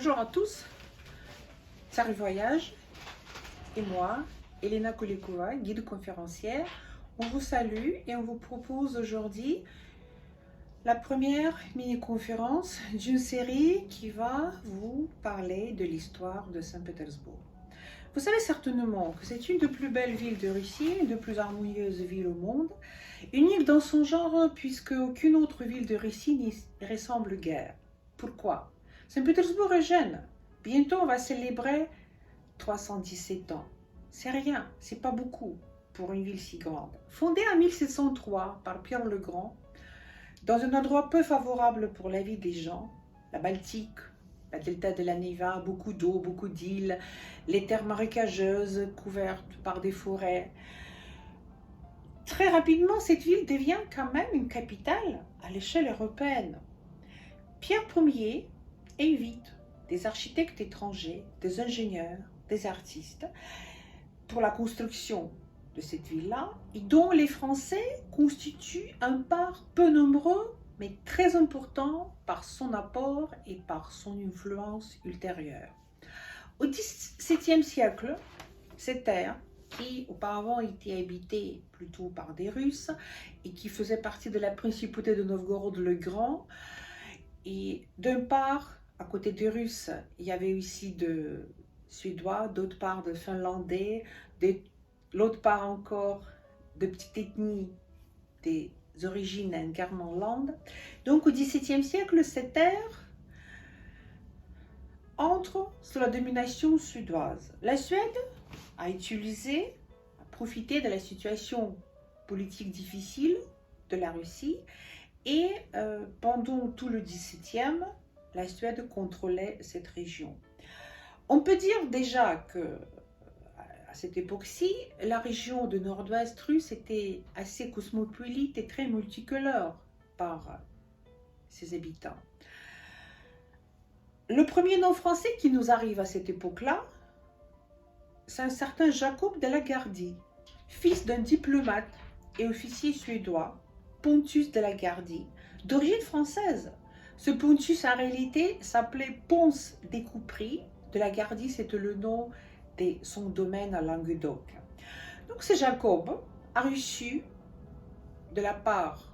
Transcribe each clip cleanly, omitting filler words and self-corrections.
Bonjour à tous, Tsar Voyage et moi, Elena Kolikova, guide conférencière. On vous salue et on vous propose aujourd'hui la première mini-conférence d'une série qui va vous parler de l'histoire de Saint-Pétersbourg. Vous savez certainement que c'est une des plus belles villes de Russie, une des plus harmonieuses villes au monde, unique dans son genre puisque aucune autre ville de Russie n'y ressemble guère. Pourquoi? Saint-Pétersbourg est jeune. Bientôt on va célébrer 317 ans. C'est rien, c'est pas beaucoup pour une ville si grande. Fondée en 1703 par Pierre le Grand, dans un endroit peu favorable pour la vie des gens, la Baltique, la delta de la Neva, beaucoup d'eau, beaucoup d'îles, les terres marécageuses couvertes par des forêts. Très rapidement, cette ville devient quand même une capitale à l'échelle européenne. Pierre Ier invite des architectes étrangers, des ingénieurs, des artistes pour la construction de cette ville-là, et dont les Français constituent un part peu nombreux, mais très important par son apport et par son influence ultérieure. Au XVIIe siècle, cette terre, qui auparavant était habitée plutôt par des Russes et qui faisait partie de la principauté de Novgorod le Grand, et d'un part, à côté des Russes, il y avait aussi de Suédois, d'autre part de Finlandais, l'autre part encore de petites ethnies des origines incarnanlandes. Donc au XVIIe siècle, cette terre entre sous la domination suédoise. La Suède a profité de la situation politique difficile de la Russie et pendant tout le XVIIe, la Suède contrôlait cette région. On peut dire déjà que à cette époque-ci, la région de nord-ouest russe était assez cosmopolite et très multicolore par ses habitants. Le premier nom français qui nous arrive à cette époque-là, c'est un certain Jacob de la Gardie, fils d'un diplomate et officier suédois, Pontus de la Gardie, d'origine française. Ce Pontus, en réalité, s'appelait Ponce des Couperies. De la Gardie, c'était le nom de son domaine à Languedoc. Donc, ce Jacob a reçu de la part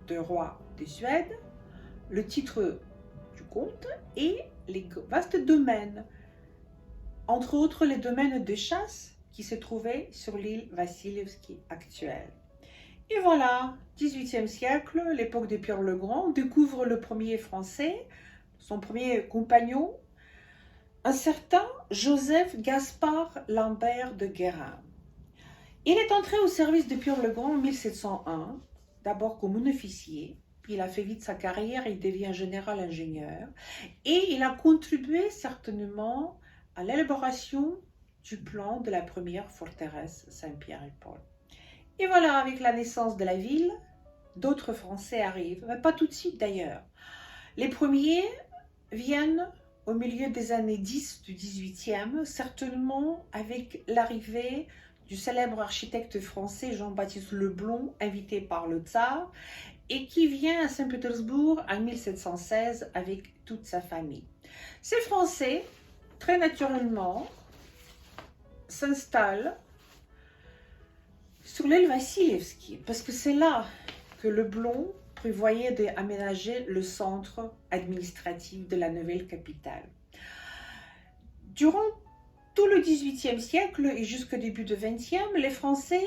du roi de Suède le titre du comte et les vastes domaines, entre autres les domaines de chasse qui se trouvaient sur l'île Vassilievski actuelle. Et voilà, 18e siècle, l'époque de Pierre le Grand, découvre le premier Français, son premier compagnon, un certain Joseph Gaspard Lambert de Guérin. Il est entré au service de Pierre le Grand en 1701, d'abord comme un officier, puis il a fait vite sa carrière, il devient général ingénieur, et il a contribué certainement à l'élaboration du plan de la première forteresse Saint-Pierre-et-Paul. Et voilà, avec la naissance de la ville, d'autres Français arrivent, mais pas tout de suite d'ailleurs. Les premiers viennent au milieu des années 10 du 18e, certainement avec l'arrivée du célèbre architecte français Jean-Baptiste Leblond, invité par le tsar, et qui vient à Saint-Pétersbourg en 1716 avec toute sa famille. Ces Français, très naturellement, s'installent sur l'île Vassilievski, parce que c'est là que Leblond prévoyait d'aménager le centre administratif de la nouvelle capitale. Durant tout le XVIIIe siècle et jusqu'au début du XXe, les Français,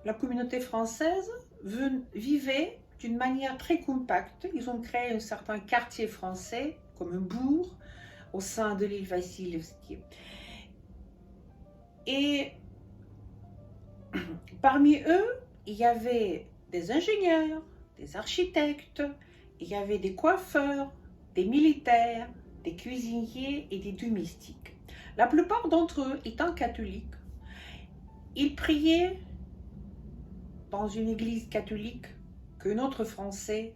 la communauté française, vivaient d'une manière très compacte. Ils ont créé un certain quartier français, comme un bourg, au sein de l'île Vassilievski. Et parmi eux, il y avait des ingénieurs, des architectes, il y avait des coiffeurs, des militaires, des cuisiniers et des domestiques. La plupart d'entre eux étant catholiques, ils priaient dans une église catholique qu'un autre Français,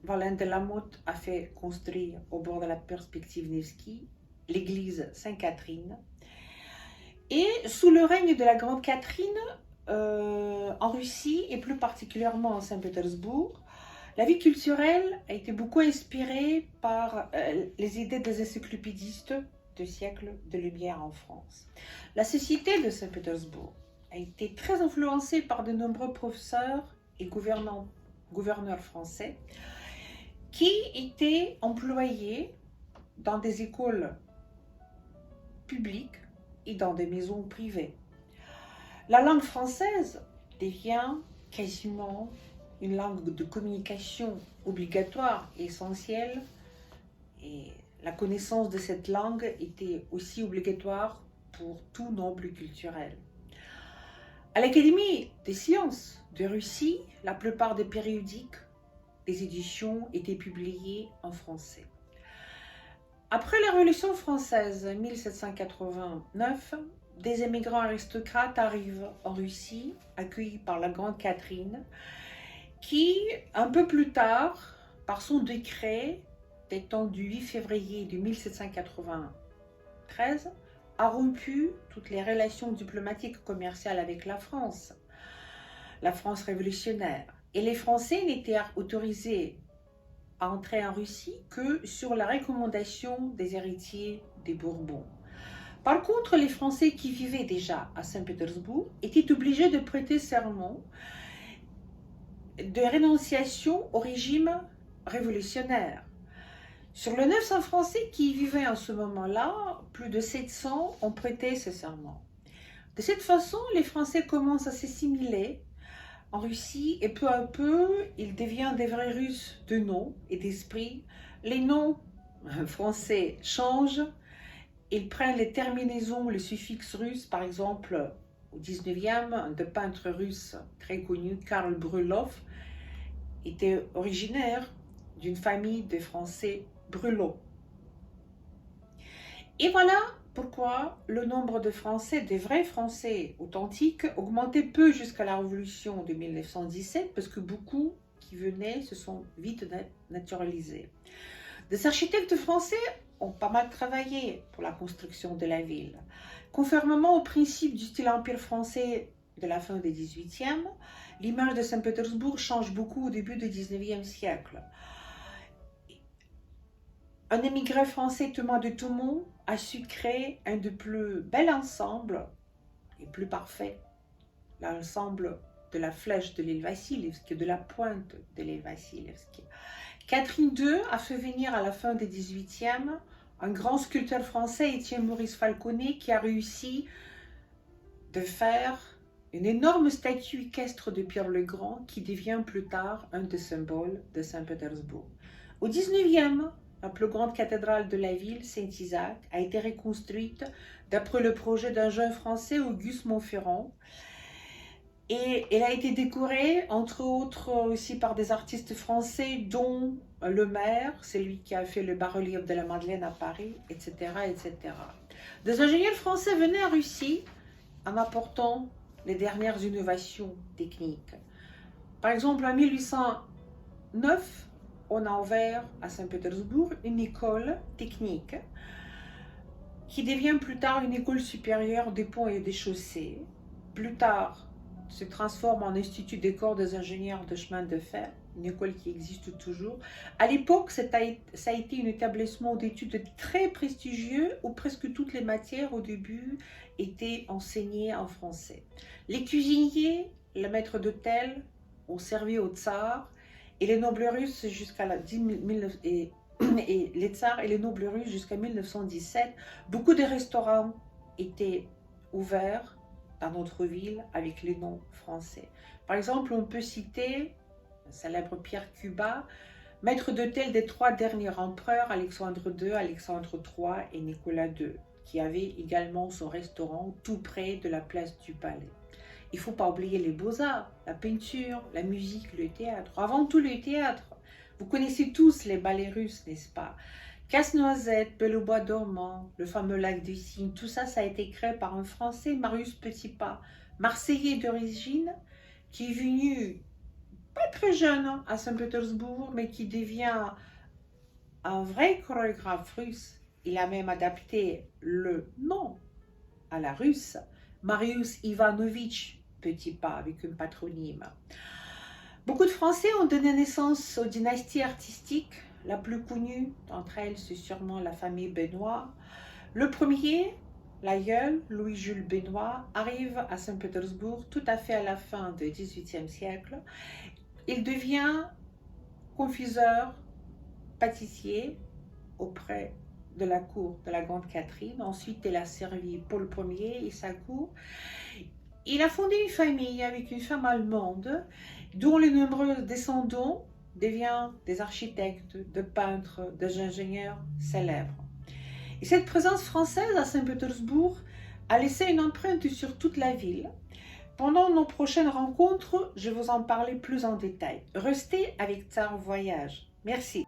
Valin de la Motte, a fait construire au bord de la perspective Nevski, l'église Sainte-Catherine. Et sous le règne de la Grande Catherine, en Russie et plus particulièrement à Saint-Pétersbourg, La vie culturelle a été beaucoup inspirée par les idées des encyclopédistes de siècles de lumière en France. La société de Saint-Pétersbourg a été très influencée par de nombreux professeurs et gouverneurs français qui étaient employés dans des écoles publiques et dans des maisons privées. La langue française devient quasiment une langue de communication obligatoire et essentielle, et la connaissance de cette langue était aussi obligatoire pour tout noble culturel. À l'Académie des sciences de Russie, la plupart des périodiques, des éditions étaient publiées en français. Après la Révolution française 1789, des émigrants aristocrates arrivent en Russie, accueillis par la Grande Catherine, qui, un peu plus tard, par son décret datant du 8 février de 1793, a rompu toutes les relations diplomatiques et commerciales avec la France révolutionnaire. Et les Français n'étaient autorisés à entrer en Russie que sur la recommandation des héritiers des Bourbons. Par contre, les Français qui vivaient déjà à Saint-Pétersbourg étaient obligés de prêter serment de rénonciation au régime révolutionnaire. Sur les 900 Français qui y vivaient en ce moment-là, plus de 700 ont prêté ce serment. De cette façon, les Français commencent à s'assimiler en Russie et peu à peu, ils deviennent des vrais Russes de nom et d'esprit. Les noms français changent, ils prennent les terminaisons, les suffixes russes. Par exemple, au 19e, un peintre russe très connu, Karl Brûlov, était originaire d'une famille de Français Brûlot. Et voilà pourquoi le nombre de Français, des vrais Français authentiques, augmentait peu jusqu'à la Révolution de 1917, parce que beaucoup qui venaient se sont vite naturalisés. Des architectes français ont pas mal travaillé pour la construction de la ville. Conformément au principe du style empire français de la fin du XVIIIe, l'image de Saint-Pétersbourg change beaucoup au début du XIXe siècle. Un émigré français, Thomas de Thoumont, a su créer un des plus bels ensembles et plus parfait, l'ensemble de la flèche de l'île Vassilevski, de la pointe de l'île Vassilevski. Catherine II a fait venir à la fin du XVIIIe un grand sculpteur français, Étienne Maurice Falconet, qui a réussi de faire une énorme statue équestre de Pierre le Grand qui devient plus tard un des symboles de Saint-Pétersbourg. Au XIXe, la plus grande cathédrale de la ville, Saint-Isaac, a été reconstruite d'après le projet d'un jeune Français, Auguste Montferrand. Et elle a été décorée, entre autres, aussi par des artistes français, dont le maire, c'est lui qui a fait le bas-relief de la Madeleine à Paris, etc., etc. Des ingénieurs français venaient en Russie en apportant les dernières innovations techniques. Par exemple, en 1809, on a ouvert à Saint-Pétersbourg une école technique qui devient plus tard une école supérieure des ponts et des chaussées. Plus tard, se transforme en institut des corps des ingénieurs de chemin de fer, une école qui existe toujours. À l'époque, ça a été un établissement d'études très prestigieux où presque toutes les matières au début étaient enseignées en français. Les cuisiniers, le maître d'hôtel ont servi au tsar et les nobles russes jusqu'à et les tsars et les nobles russes jusqu'à 1917. Beaucoup de restaurants étaient ouverts dans notre ville avec les noms français. Par exemple, on peut citer le célèbre Pierre Cubat, maître d'hôtel des 3 derniers empereurs, Alexandre II, Alexandre III et Nicolas II, qui avait également son restaurant tout près de la place du Palais. Il ne faut pas oublier les beaux-arts, la peinture, la musique, le théâtre. Avant tout le théâtre. Vous connaissez tous les ballets russes, n'est-ce pas? Casse-Noisette, Belle au bois dormant, le fameux lac du Cygne, tout ça, ça a été créé par un Français, Marius Petipa, Marseillais d'origine, qui est venu, pas très jeune, à Saint-Pétersbourg, mais qui devient un vrai chorégraphe russe. Il a même adapté le nom à la russe, Marius Ivanovitch Petipa, avec un patronyme. Beaucoup de Français ont donné naissance aux dynasties artistiques. La plus connue d'entre elles, c'est sûrement la famille Benoît. Le premier, l'aïeul, Louis-Jules Benoît, arrive à Saint-Pétersbourg tout à fait à la fin du XVIIIe siècle. Il devient confiseur, pâtissier auprès de la cour de la Grande Catherine. Ensuite, il a servi Paul Ier et sa cour. Il a fondé une famille avec une femme allemande, dont les nombreux descendants deviennent des architectes, des peintres, des ingénieurs célèbres. Et cette présence française à Saint-Pétersbourg a laissé une empreinte sur toute la ville. Pendant nos prochaines rencontres, je vais vous en parler plus en détail. Restez avec Tsar Voyage. Merci.